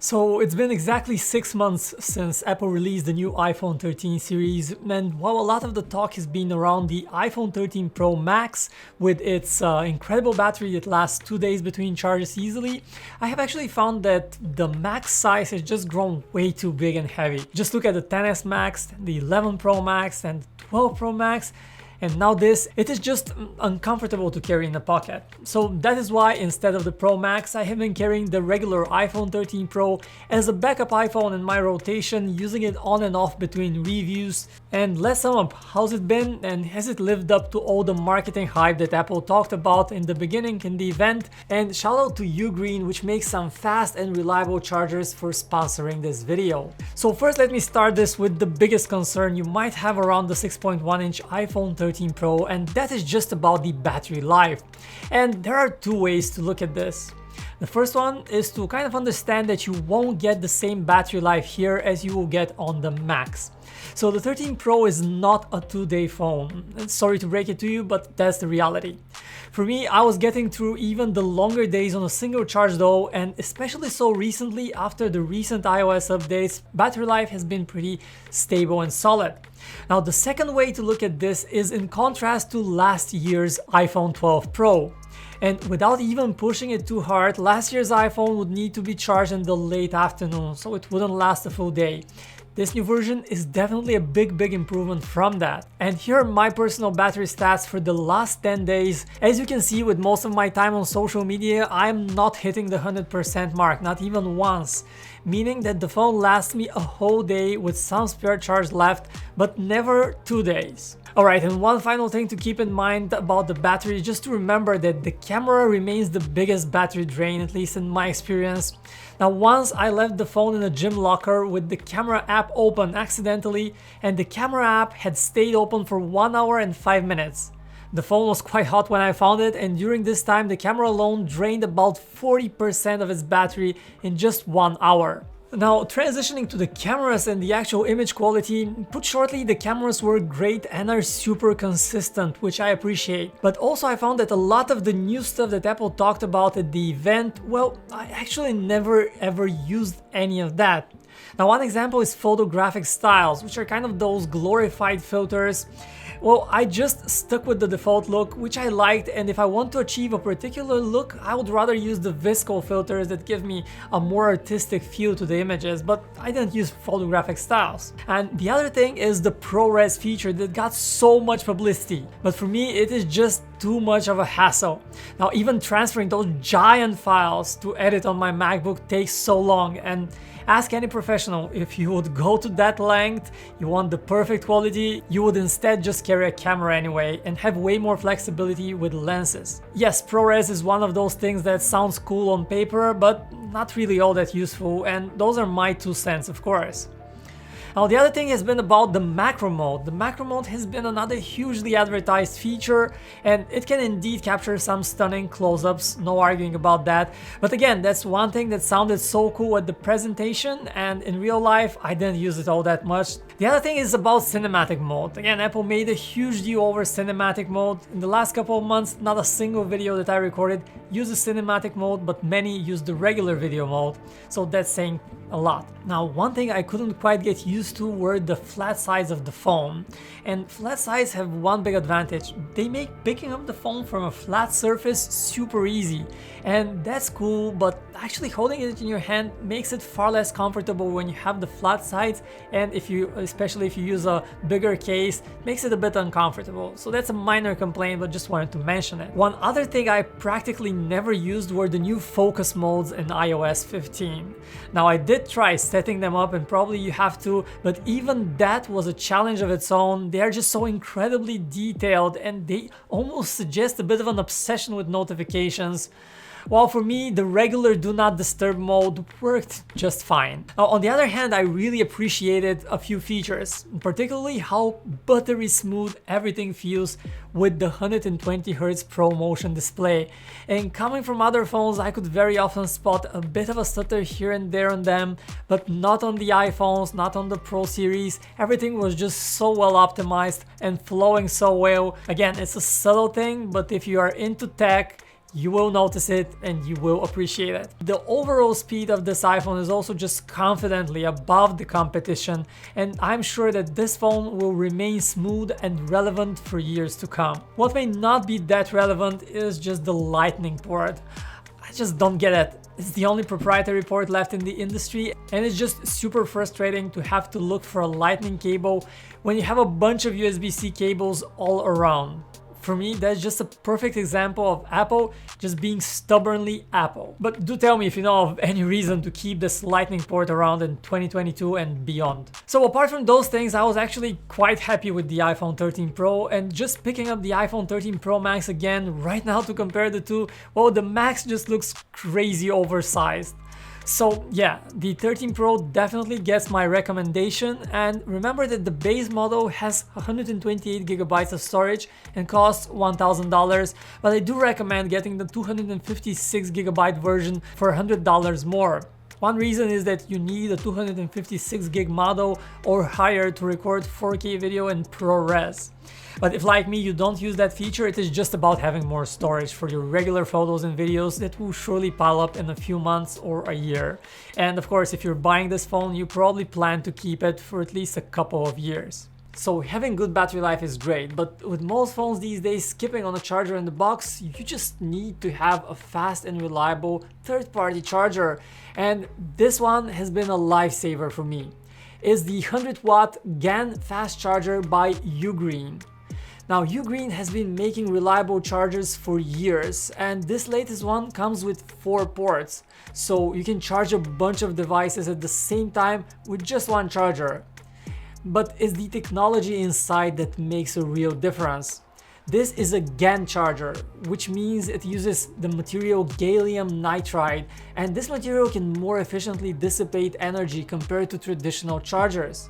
So it's been exactly 6 months since Apple released the new iPhone 13 series, and while a lot of the talk has been around the iPhone 13 Pro Max with its incredible battery that lasts 2 days between charges easily, I have actually found that the Max size has just grown way too big and heavy. Just look at the XS Max, the 11 Pro Max and 12 Pro Max. And now this, it is just uncomfortable to carry in a pocket. So that is why instead of the Pro Max, I have been carrying the regular iPhone 13 Pro as a backup iPhone in my rotation, using it on and off between reviews. And let's sum up, how's it been and has it lived up to all the marketing hype that Apple talked about in the beginning in the event? And shout out to Ugreen, which makes some fast and reliable chargers, for sponsoring this video. So first let me start this with the biggest concern you might have around the 6.1-inch iPhone 13 Pro, and that is just about the battery life. And there are two ways to look at this. The first one is to kind of understand that you won't get the same battery life here as you will get on the Max. So the 13 Pro is not a 2-day phone. Sorry to break it to you, but that's the reality. For me, I was getting through even the longer days on a single charge though, and especially so recently after the recent iOS updates, battery life has been pretty stable and solid. Now the second way to look at this is in contrast to last year's iPhone 12 Pro. And without even pushing it too hard, last year's iPhone would need to be charged in the late afternoon, so it wouldn't last a full day. This new version is definitely a big improvement from that. And here are my personal battery stats for the last 10 days. As you can see, with most of my time on social media, I'm not hitting the 100% mark, not even once. Meaning that the phone lasts me a whole day with some spare charge left, but never 2 days. Alright, and one final thing to keep in mind about the battery, just to remember that the camera remains the biggest battery drain, at least in my experience. Now once I left the phone in a gym locker with the camera app open accidentally, and the camera app had stayed open for 1 hour and 5 minutes. The phone was quite hot when I found it, and during this time the camera alone drained about 40% of its battery in just 1 hour. Now transitioning to the cameras and the actual image quality, put shortly, the cameras work great and are super consistent, which I appreciate. But also I found that a lot of the new stuff that Apple talked about at the event, well, I actually never ever used any of that. Now one example is photographic styles, which are kind of those glorified filters. Well, I just stuck with the default look, which I liked, and if I want to achieve a particular look, I would rather use the visco filters that give me a more artistic feel to the images, but I didn't use photographic styles. And the other thing is the ProRes feature that got so much publicity, but for me it is just too much of a hassle. Now even transferring those giant files to edit on my MacBook takes so long, and ask any professional, if you would go to that length, you want the perfect quality, you would instead just carry a camera anyway and have way more flexibility with lenses. Yes, ProRes is one of those things that sounds cool on paper, but not really all that useful, and those are my 2 cents, of course. Now the other thing has been about the macro mode. The macro mode has been another hugely advertised feature, and it can indeed capture some stunning close-ups, no arguing about that. But again, that's one thing that sounded so cool at the presentation, and in real life I didn't use it all that much. The other thing is about cinematic mode. Again, Apple made a huge deal over cinematic mode. In the last couple of months, not a single video that I recorded uses cinematic mode, but many use the regular video mode, so that's saying a lot. Now one thing I couldn't quite get used to were the flat sides of the phone, and flat sides have one big advantage: they make picking up the phone from a flat surface super easy, and that's cool, but actually holding it in your hand makes it far less comfortable when you have the flat sides, and especially if you use a bigger case, makes it a bit uncomfortable. So that's a minor complaint, but just wanted to mention it. One other thing I practically never used were the new focus modes in iOS 15. Now I did try setting them up, and probably you have to, but even that was a challenge of its own. They are just so incredibly detailed, and they almost suggest a bit of an obsession with notifications. While for me, the regular do not disturb mode worked just fine. Now, on the other hand, I really appreciated a few features, particularly how buttery smooth everything feels with the 120Hz ProMotion display. And coming from other phones, I could very often spot a bit of a stutter here and there on them, but not on the iPhones, not on the Pro series. Everything was just so well optimized and flowing so well. Again, it's a subtle thing, but if you are into tech, you will notice it and you will appreciate it. The overall speed of this iPhone is also just confidently above the competition, and I'm sure that this phone will remain smooth and relevant for years to come. What may not be that relevant is just the Lightning port. I just don't get it. It's the only proprietary port left in the industry, and it's just super frustrating to have to look for a Lightning cable when you have a bunch of USB-C cables all around. For me, that's just a perfect example of Apple just being stubbornly Apple. But do tell me if you know of any reason to keep this Lightning port around in 2022 and beyond. So apart from those things, I was actually quite happy with the iPhone 13 Pro, and just picking up the iPhone 13 Pro Max again right now to compare the two, well, the Max just looks crazy oversized. So yeah, the 13 Pro definitely gets my recommendation, and remember that the base model has 128 gigabytes of storage and costs $1,000, but I do recommend getting the 256 gigabyte version for $100 more. One reason is that you need a 256 gig model or higher to record 4K video in ProRes. But if, like me, you don't use that feature, it is just about having more storage for your regular photos and videos that will surely pile up in a few months or a year. And of course, if you're buying this phone, you probably plan to keep it for at least a couple of years. So having good battery life is great, but with most phones these days skipping on a charger in the box, you just need to have a fast and reliable third-party charger. And this one has been a lifesaver for me. It's the 100-watt GaN fast charger by Ugreen. Now, Ugreen has been making reliable chargers for years, and this latest one comes with 4 ports, so you can charge a bunch of devices at the same time with just one charger. But it's the technology inside that makes a real difference. This is a GaN charger, which means it uses the material gallium nitride, and this material can more efficiently dissipate energy compared to traditional chargers.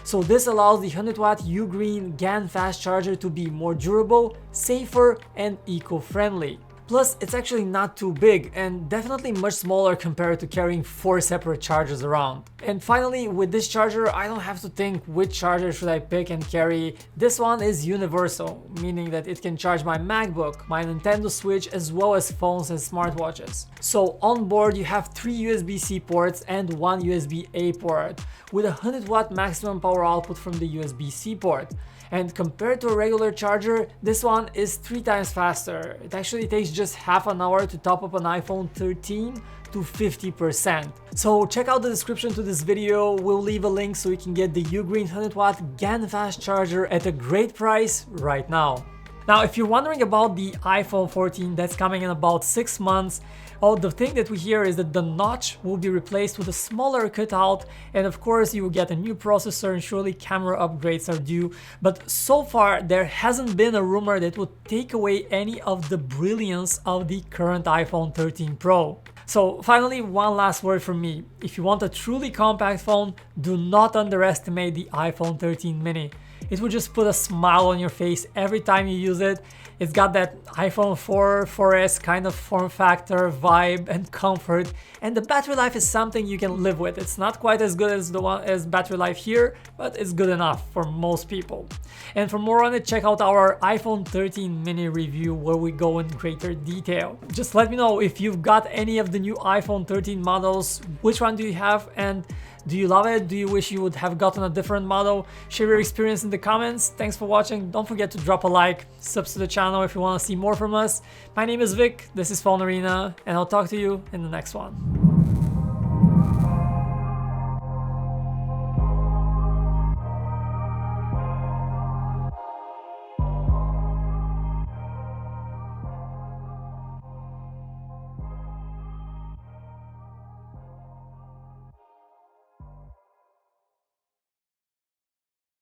So this allows the 100-watt Ugreen GaN fast charger to be more durable, safer, and eco-friendly. Plus, it's actually not too big and definitely much smaller compared to carrying 4 separate chargers around. And finally, with this charger, I don't have to think which charger should I pick and carry. This one is universal, meaning that it can charge my MacBook, my Nintendo Switch, as well as phones and smartwatches. So on board, you have 3 USB-C ports and 1 USB-A port, with a 100-watt maximum power output from the USB-C port. And compared to a regular charger, this one is 3 times faster. It actually takes just half an hour to top up an iPhone 13 to 50%. So check out the description to this video, we'll leave a link so you can get the Ugreen 100-watt GaN fast charger at a great price right now. Now, if you're wondering about the iPhone 14 that's coming in about 6 months, well, the thing that we hear is that the notch will be replaced with a smaller cutout, and of course you will get a new processor and surely camera upgrades are due, but so far there hasn't been a rumor that would take away any of the brilliance of the current iPhone 13 Pro. So finally, one last word from me. If you want a truly compact phone, do not underestimate the iPhone 13 mini. It will just put a smile on your face every time you use it. It's got that iPhone 4, 4S kind of form factor, vibe, and comfort, and the battery life is something you can live with. It's not quite as good as the one as battery life here, but it's good enough for most people. And for more on it, check out our iPhone 13 mini review where we go in greater detail. Just let me know if you've got any of the new iPhone 13 models, which one do you have, and do you love it? Do you wish you would have gotten a different model? Share your experience in the comments. Thanks for watching. Don't forget to drop a like, subscribe to the channel if you want to see more from us. My name is Vic, this is PhoneArena, and I'll talk to you in the next one.